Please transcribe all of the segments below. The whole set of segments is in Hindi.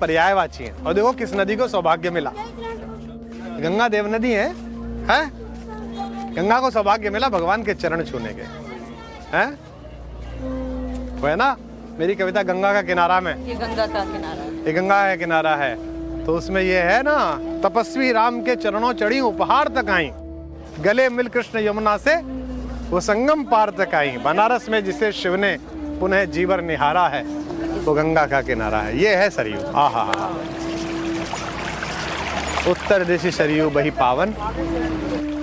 पर्यायवाची है। और देखो किस नदी को सौभाग्य मिला, गंगा देव नदी है? गंगा को सौभाग्य मिला भगवान के चरण छूने के, हैं? वो है ना मेरी कविता गंगा का किनारा में, ये गंगा का किनारा, ये गंगा का किनारा है, तो उसमें ये है ना, तपस्वी राम के चरणों चढ़ी उपहार तक आई, गले मिल कृष्ण यमुना से वो संगम पार तक आई, बनारस में जिसे शिव ने पुनः जीवन निहारा है, वो गंगा का किनारा है। ये है सरयू। आहा, उत्तर दिशि सरयू बही पावन।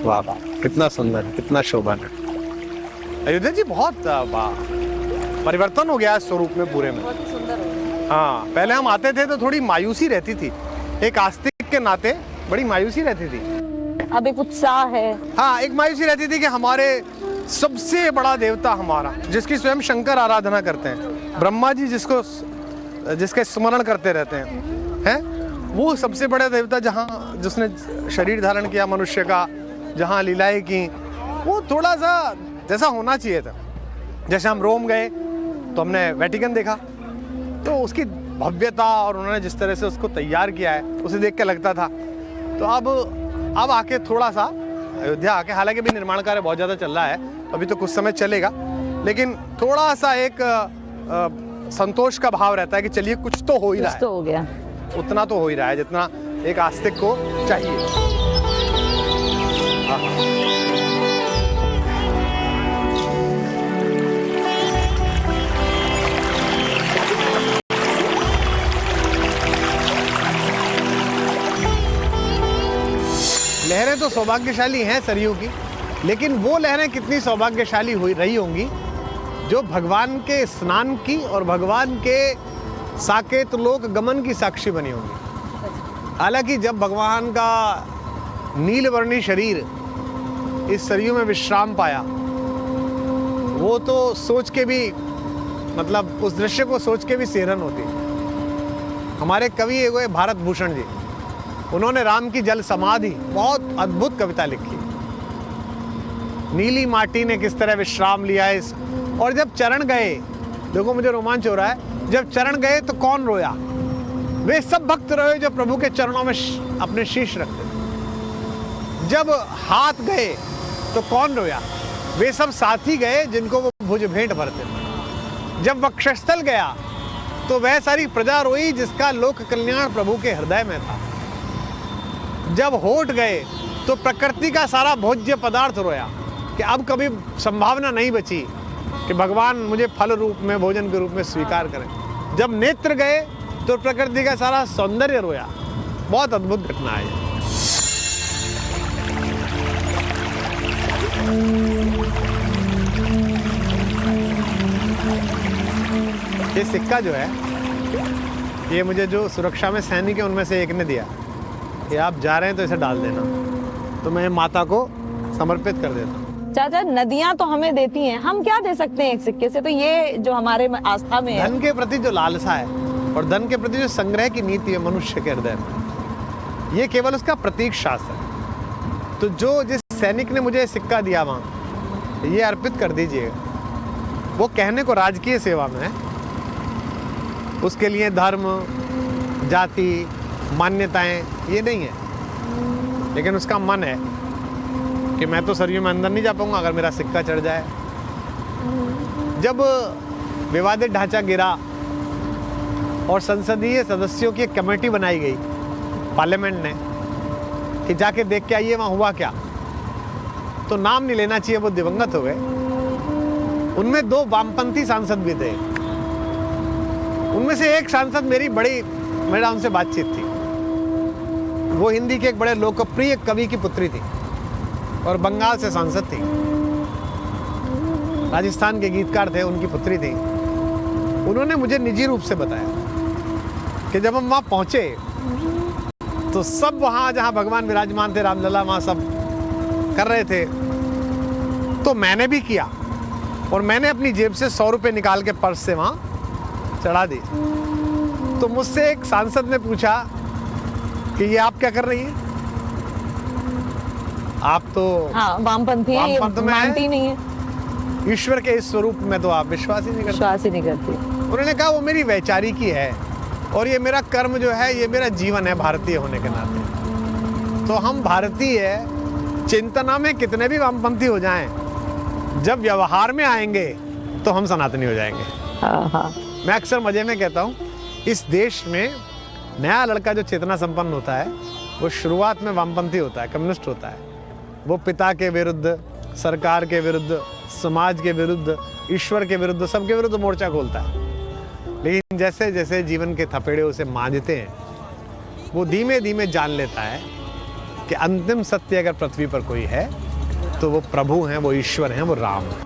वाह वाह, कितना सुंदर, कितना शोभन है। अयोध्या जी बहुत परिवर्तन हो गया है स्वरूप में पूरे में। बहुत ही सुंदर हो गया। हाँ, पहले हम आते थे तो थोड़ी मायूसी रहती थी, एक आस्तिक के नाते बड़ी मायूसी रहती थी। अब एक उत्साह है। हाँ, एक मायूसी रहती थी कि हमारे सबसे बड़ा देवता हमारा, जिसकी स्वयं शंकर आराधना करते हैं, ब्रह्मा जी जिसके स्मरण करते रहते हैं, वो सबसे बड़ा देवता, जहाँ जिसने शरीर धारण किया मनुष्य का, जहाँ लीलाएं की, वो थोड़ा सा जैसा होना चाहिए था। जैसे हम रोम गए तो हमने वेटिकन देखा, तो उसकी भव्यता और उन्होंने जिस तरह से उसको तैयार किया है, उसे देख के लगता था। तो अब आके थोड़ा सा अयोध्या आके, हालांकि भी निर्माण कार्य बहुत ज़्यादा चल रहा है, अभी तो कुछ समय चलेगा, लेकिन थोड़ा सा एक संतोष का भाव रहता है कि चलिए कुछ तो हो ही रहा है, तो हो गया, उतना तो हो ही रहा है जितना एक आस्तिक को चाहिए। लहरें तो सौभाग्यशाली हैं सरयू की, लेकिन वो लहरें कितनी सौभाग्यशाली रही होंगी जो भगवान के स्नान की और भगवान के साकेत लोक गमन की साक्षी बनी होंगी। हालांकि जब भगवान का नीलवर्णी शरीर इस सरयू में विश्राम पाया, वो तो सोच के भी, मतलब उस दृश्य को सोच के भी सिहरन होती। हमारे कवि एक हुए भारत भूषण जी, उन्होंने राम की जल समाधि बहुत अद्भुत कविता लिखी। नीली माटी ने किस तरह विश्राम लिया इस, और जब चरण गए, देखो मुझे रोमांच हो रहा है, जब चरण गए तो कौन रोया? वे सब भक्त रोए जो प्रभु के चरणों में अपने शीश रखते थे। जब हाथ गए तो कौन रोया? वे सब साथी गए जिनको वो भुज भेंट भरते थे। जब वक्षस्थल गया तो वह सारी प्रजा रोई जिसका लोक कल्याण प्रभु के हृदय में था। जब होठ गए तो प्रकृति का सारा भोज्य पदार्थ रोया कि अब कभी संभावना नहीं बची कि भगवान मुझे फल रूप में, भोजन के रूप में स्वीकार करें। जब नेत्र गए तो प्रकृति का सारा सौंदर्य रोया। बहुत अद्भुत घटना है ये सिक्का जो है, ये मुझे जो सुरक्षा में सैनिक है उनमें से एक ने दिया कि आप जा रहे हैं तो इसे डाल देना, तो मैं माता को समर्पित कर देता हूँ। चाचा, नदियां तो हमें देती हैं, हम क्या दे सकते हैं एक सिक्के से? तो ये जो हमारे आस्था में है, धन के प्रति जो लालसा है और धन के प्रति जो संग्रह की नीति है मनुष्य के हृदय में, ये केवल उसका प्रतीक शास्त्र है। तो जो जिस सैनिक ने मुझे सिक्का दिया वहाँ, ये अर्पित कर दीजिए। वो कहने को राजकीय सेवा में है, उसके लिए धर्म, जाति, मान्यताएं ये नहीं है, लेकिन उसका मन है कि मैं तो सरयू में अंदर नहीं जा पाऊंगा अगर मेरा सिक्का चढ़ जाए। जब विवादित ढांचा गिरा और संसदीय सदस्यों की एक कमेटी बनाई गई पार्लियामेंट ने कि जाके देख के आइए वहाँ हुआ क्या, तो नाम नहीं लेना चाहिए, वो दिवंगत हो गए। उनमें 2 वामपंथी सांसद भी थे। उनमें से एक सांसद मेरा उनसे बातचीत थी। वो हिंदी के एक बड़े लोकप्रिय कवि की पुत्री थी और बंगाल से सांसद थी। राजस्थान के गीतकार थे, उनकी पुत्री थी। उन्होंने मुझे निजी रूप से बताया कि जब हम वहाँ पहुँचे तो सब वहाँ जहाँ भगवान विराजमान थे, रामलला, वहाँ सब कर रहे थे, तो मैंने भी किया और मैंने अपनी जेब से 100 रुपये निकाल के पर्स से वहाँ चढ़ा दी। तो मुझसे एक सांसद ने पूछा कि ये आप क्या कर रही हैं? आप तो वामपंथी हैं, ये मानती नहीं है ईश्वर के इस स्वरूप में, तो आप विश्वास ही नहीं करती। उन्होंने कहा वो मेरी वैचारिकी है और ये मेरा कर्म जो है, ये मेरा जीवन है भारतीय होने के नाते। तो हम भारतीय चिंतना में कितने भी वामपंथी हो जाएं, जब व्यवहार में आएंगे तो हम सनातनी हो जाएंगे। हाँ हाँ। मैं अक्सर मजे में कहता हूँ, इस देश में नया लड़का जो चेतना संपन्न होता है वो शुरुआत में वामपंथी होता है, कम्युनिस्ट होता है। वो पिता के विरुद्ध, सरकार के विरुद्ध, समाज के विरुद्ध, ईश्वर के विरुद्ध, सबके विरुद्ध मोर्चा खोलता है। लेकिन जैसे जैसे जीवन के थपेड़े उसे मांझते हैं, वो धीमे धीमे जान लेता है कि अंतिम सत्य अगर पृथ्वी पर कोई है तो वो प्रभु हैं, वो ईश्वर हैं, वो राम हैं।